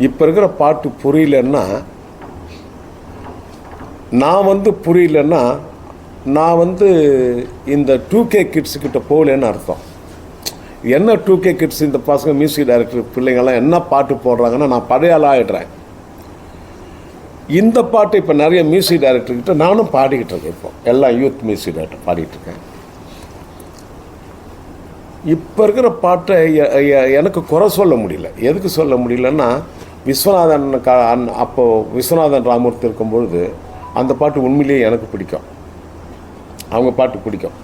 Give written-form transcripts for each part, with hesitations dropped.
இப்போ இருக்கிற பாட்டு புரியலன்னா, புரியலன்னா நான் இந்த 2K கிட்ஸுக்கிட்ட போகலன்னு அர்த்தம். என்ன 2K கிட்ஸ், இந்த பசங்க மியூசிக் டைரக்டர் பிள்ளைங்கள்லாம் என்ன பாட்டு போடுறாங்கன்னா நான் பழைய ஆள் ஆகிடுறேன். இந்த பாட்டு இப்போ நிறைய மியூசிக் டைரக்டர்கிட்ட நானும் பாடிக்கிட்டு இருக்கேன். இப்போ எல்லாம் யூத் மியூசிக் டைரக்டர் பாடிக்கிட்டு இருக்கேன். இப்போ இருக்கிற பாட்டை எனக்கு குறை சொல்ல முடியல. எதுக்கு சொல்ல முடியலன்னா, விஸ்வநாதன் அப்போது விஸ்வநாதன் ராமூர்த்தி இருக்கும்பொழுது அந்த பாட்டு உண்மையிலேயே எனக்கு பிடிக்கும், அவங்க பாட்டு பிடிக்கும்.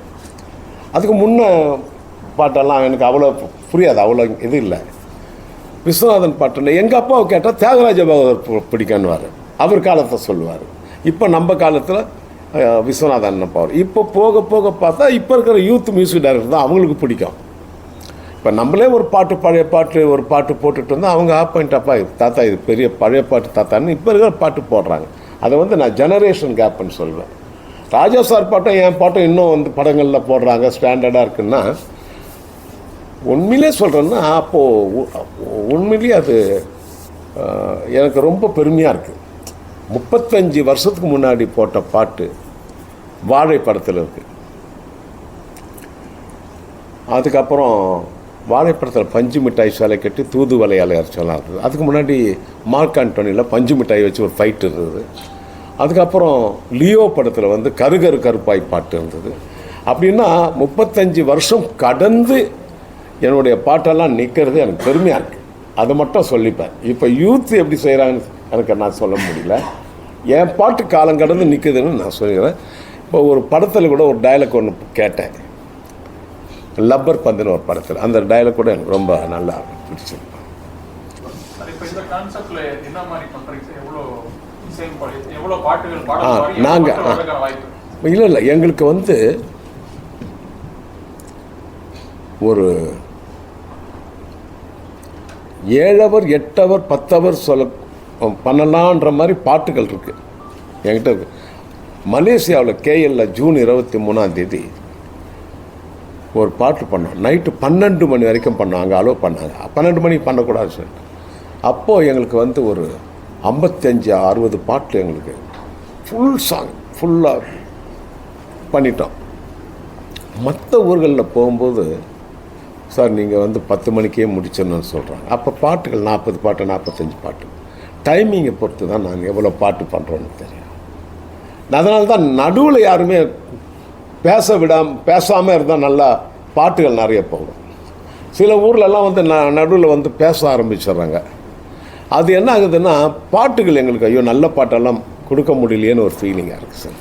அதுக்கு முன்ன பாட்டெல்லாம் எனக்கு அவ்வளோ புரியாது, அவ்வளோ இது இல்லை. விஸ்வநாதன் பாட்டில் எங்கள் அப்பாவை கேட்டால் தியாகராஜ பாகவதர் பிடிக்கணுவார், அவர் காலத்தை சொல்லுவார். இப்போ நம்ம காலத்தில் விஸ்வநாதன் பாவர். இப்போ போக போக பார்த்தா இப்போ இருக்கிற யூத் மியூசிக் டைரக்டர் தான் அவங்களுக்கு பிடிக்கும். இப்போ நம்மளே ஒரு பாட்டு பழைய பாட்டு ஒரு பாட்டு போட்டுட்டு வந்தால் அவங்க ஆப் பாயிண்ட் அப்பா தாத்தா இது பெரிய பழைய பாட்டு தாத்தான்னு இப்போ இருக்கிற பாட்டு போடுறாங்க. அதை நான் ஜெனரேஷன் கேப்னு சொல்வேன். ராஜா சார் பாட்டும் என் பாட்டும் இன்னும் படங்களில் போடுறாங்க, ஸ்டாண்டர்டாக இருக்குன்னா உண்மையிலே சொல்கிறேன்னா அப்போது உண்மையிலேயே அது எனக்கு ரொம்ப பெருமையாக இருக்குது. 35 வருஷத்துக்கு முன்னாடி போட்ட பாட்டு வாழை படத்தில் இருக்குது. அதுக்கப்புறம் வாழைப்படத்தில் பஞ்சு மிட்டாய் சிலை கட்டி தூது வலையால் அரைச்சலாம் இருக்குது. அதுக்கு முன்னாடி மார்க் ஆண்டோனியில் பஞ்சு மிட்டாய் வச்சு ஒரு ஃபைட் இருந்தது. அதுக்கப்புறம் லியோ படத்தில் கருகரு கருப்பாய் பாட்டு இருந்தது. அப்படின்னா 35 வருஷம் கடந்து என்னுடைய பாட்டெல்லாம் நிற்கிறது எனக்கு பெருமையாக இருக்குது. அதை மட்டும் சொல்லிப்பேன். இப்போ யூத் எப்படி செய்கிறாங்கன்னு எனக்கு நான் சொல்ல முடியல. என் பாட்டு காலம் கடந்து நிற்குதுன்னு நான் சொல்லிக்கிறேன். இப்போ ஒரு படத்தில் கூட ஒரு டயலாக் ஒன்று கேட்டேன், லப்பர் பந்துன்னு ஒரு படத்தில். அந்த டயலாக் கூட எனக்கு ரொம்ப நல்லா பிடிச்சிருக்கு. நாங்கள் இல்லை எங்களுக்கு ஒரு 7 ஹவர் 8 ஹவர் 10 ஹவர் பண்ணலான்ற மாதிரி பாட்டுகள் இருக்குது என்கிட்ட இருக்கு. மலேசியாவில் KL ஜூன் 23 ஒரு பாட்டு பண்ணோம். நைட்டு 12 மணி வரைக்கும் பண்ணோம். அங்கே அலோவ் பண்ணாங்க. 12 மணிக்கு பண்ணக்கூடாதுன்னு சொல்லிட்டு அப்போது எங்களுக்கு ஒரு 55-60 பாட்டு எங்களுக்கு ஃபுல் சாங் ஃபுல்லாக பண்ணிட்டோம். மற்ற ஊர்களில் போகும்போது சார் நீங்கள் 10 மணிக்கே முடிச்சிடணும்னு சொல்கிறாங்க. அப்போ பாட்டுகள் 40 பாட்டு 45 பாட்டு டைமிங்கை பொறுத்து தான் நாங்கள் எவ்வளோ பாட்டு பண்ணுறோன்னு தெரியும். அதனால தான் நடுவில் யாருமே பேசாமல் இருந்தால் நல்லா பாட்டுகள் நிறைய போகும். சில ஊர்லெல்லாம் நடுவில் பேச ஆரம்பிச்சிடுறாங்க. அது என்ன ஆகுதுன்னா பாட்டுகள் எங்களுக்கு ஐயோ நல்ல பாட்டெல்லாம் கொடுக்க முடியலையேன்னு ஒரு ஃபீலிங்காக இருக்குது சார்.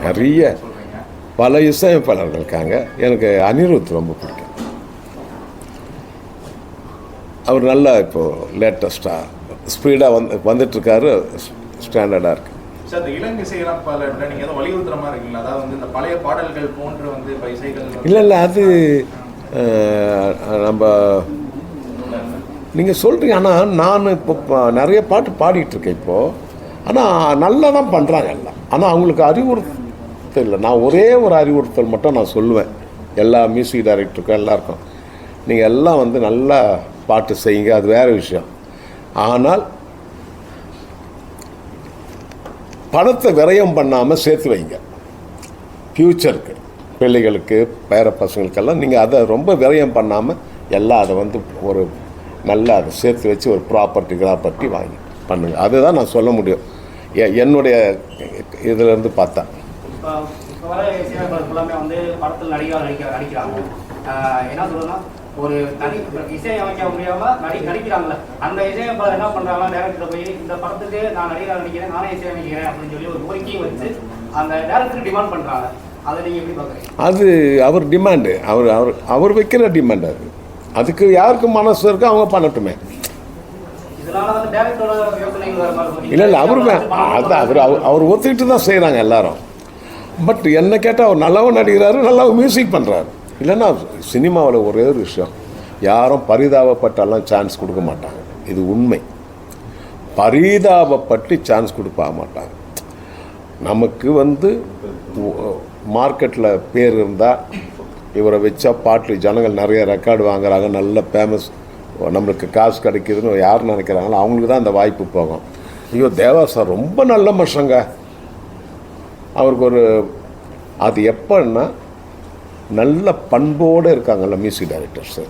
நிறைய பல இசையமைப்பாளர்கள் இருக்காங்க. எனக்கு அனிருத் ரொம்ப பிடிக்கும். அவர் நல்லா இப்போது லேட்டஸ்ட்டாக ஸ்பீடாக வந்துட்டுருக்காரு, ஸ்டாண்டர்டாக இருக்குது. சார் இந்த இளம் இசையமைப்பாளர்களை நீங்கள் எதுவும் வலியுறுத்துற மாதிரி இருக்கீங்களா? அதாவது இந்த பழைய பாடல்கள் போன்று இப்போ இசைகள் இல்லை அது நம்ம நீங்கள் சொல்கிறீங்க. ஆனால் நான் இப்போ நிறைய பாட்டு பாடிட்டுருக்கேன் இப்போது. ஆனால் நல்லா தான் பண்ணுறாங்க எல்லாம். ஆனால் அவங்களுக்கு அறிவுறுத்தல் இல்லை. நான் ஒரே ஒரு அறிவுறுத்தல் மட்டும் நான் சொல்லுவேன் எல்லா மியூசிக் டைரக்டருக்கும் எல்லாருக்கும். நீங்கள் எல்லாம் நல்லா பாட்டு செய்யுங்க, அது வேறு விஷயம். ஆனால் பணத்தை விரயம் பண்ணாமல் சேர்த்து வைங்க. ஃப்யூச்சருக்கு பிள்ளைகளுக்கு பேர பசங்களுக்கெல்லாம் நீங்கள் அதை ரொம்ப விரயம் பண்ணாமல் எல்லாம் அதை ஒரு நல்லா அதை சேர்த்து வச்சு ஒரு ப்ராப்பர்ட்டி வாங்கி பண்ணுங்கள். அதுதான் நான் சொல்ல முடியும் என்னுடைய இதிலேருந்து பார்த்தா. படத்தில் நடிக்கிறாங்க என்ன சொல்லுன்னா ஒரு தனி இசையமைக்க முடியாமல் நடிக்கிறாங்களே அந்த இசையமைப்பாளர் என்ன பண்ணுறாங்கன்னா டேரக்டர் போய் இந்த படத்துக்கு நான் நடிக்கிறேன் நானே இசையமைக்கிறேன் அப்படின்னு சொல்லி ஒரு கோரிக்கையை வச்சு அந்த டேரக்டருக்கு டிமாண்ட் பண்ணுறாங்க. அதை நீங்கள் எப்படி பார்க்குறீங்க? அது அவர் டிமாண்டு, அவர் வைக்கிற டிமாண்ட். அதுக்கு யாருக்கு மனசு இருக்கோ அவங்க பண்ணட்டுமே. இல்லை அவருமே அதான் அவர் ஒத்துக்கிட்டு தான் செய்கிறாங்க எல்லாரும். பட் என்ன கேட்டால் அவர் நல்லாவும் நடிக்கிறாரு, நல்லாவும் மியூசிக் பண்ணுறாரு. இல்லைன்னா சினிமாவில் ஒரே ஒரு விஷயம், யாரும் பரிதாபப்பட்டாலாம் சான்ஸ் கொடுக்க மாட்டாங்க. இது உண்மை. பரிதாபப்பட்டு சான்ஸ் கொடுக்க மாட்டாங்க. நமக்கு மார்க்கெட்டில் பேர் இருந்தால் இவரை வச்சா பாட்டு ஜனங்கள் நிறைய ரெக்கார்டு வாங்குறாங்க, நல்ல ஃபேமஸ், நம்மளுக்கு காசு கிடைக்குதுன்னு யார் நினைக்கிறாங்களோ அவங்களுக்கு தான் அந்த வாய்ப்பு போகும். ஐயோ தேவா சார் ரொம்ப நல்ல மனுஷங்க, அவருக்கு ஒரு அது எப்போன்னா நல்ல பண்போடு இருக்காங்கல்ல மியூசிக் டைரக்டர்ஸு,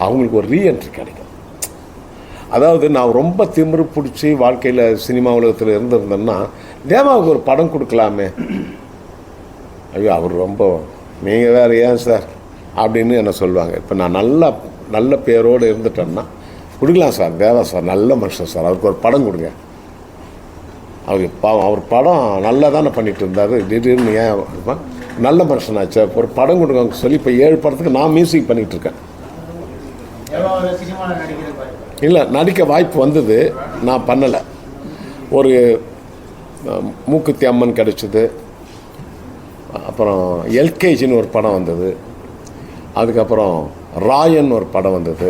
அவங்களுக்கு ஒரு ரீஎன்ட்ரி கிடைக்கும். அதாவது நான் ரொம்ப திமிரு பிடிச்சி வாழ்க்கையில் சினிமா உலகத்தில் இருந்திருந்தேன்னா தேவாவுக்கு ஒரு படம் கொடுக்கலாமே, ஐயோ அவர் ரொம்ப நீங்கள் வேறு ஏன் சார் அப்படின்னு என்ன சொல்லுவாங்க. இப்போ நான் நல்ல பேரோடு இருந்துட்டேன்னா கொடுக்கலாம் சார், தேவா சார் நல்ல மனுஷன் சார், அவருக்கு ஒரு படம் கொடுங்க. அவர் படம் நல்லா தானே பண்ணிகிட்டு இருந்தார், திடீர்னு ஏன் நல்ல மனுஷனாச்சு ஒரு படம் கொடுங்க சொல்லி இப்போ 7 படத்துக்கு நான் மியூசிக் பண்ணிகிட்டு இருக்கேன். இல்லை நடிக்க வாய்ப்பு வந்தது, நான் பண்ணலை. ஒரு மூக்குத்தி அம்மன் கிடைச்சிது, அப்புறம் எல்கேஜின்னு ஒரு படம் வந்தது, அதுக்கப்புறம் ராயன் ஒரு படம் வந்தது,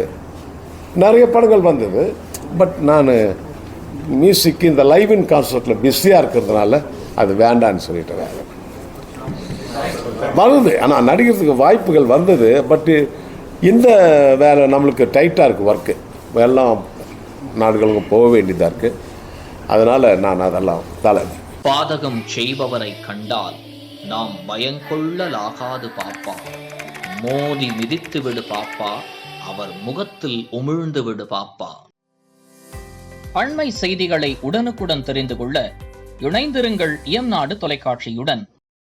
நிறைய படங்கள் வந்தது. பட் நான் மியூசிக்கு இந்த லைவ் இன் கான்சர்ட்டில் பிஸியாக இருக்கிறதுனால அது வேண்டான்னு சொல்லிட்டேன். வருது ஆனால் நடிக்கிறதுக்கு வாய்ப்புகள் வந்தது, பட்டு இந்த வேலை நம்மளுக்கு டைட்டாக இருக்குது, ஒர்க்கு எல்லாம் நாடுகளுக்கும் போக வேண்டியதாக இருக்குது. அதனால் நான் அதெல்லாம் பாதகம் செய்பவரை கண்டால் நாம் பயங்கொள்ளலாகாது பாப்பா, மோதி மிதித்து விடு பாப்பா, அவர் முகத்தில் உமிழ்ந்து விடு பாப்பா. அண்மை செய்திகளை உடனுக்குடன் தெரிந்து கொள்ள இணைந்திருங்கள் இயம்நாடு தொலைக்காட்சியுடன்.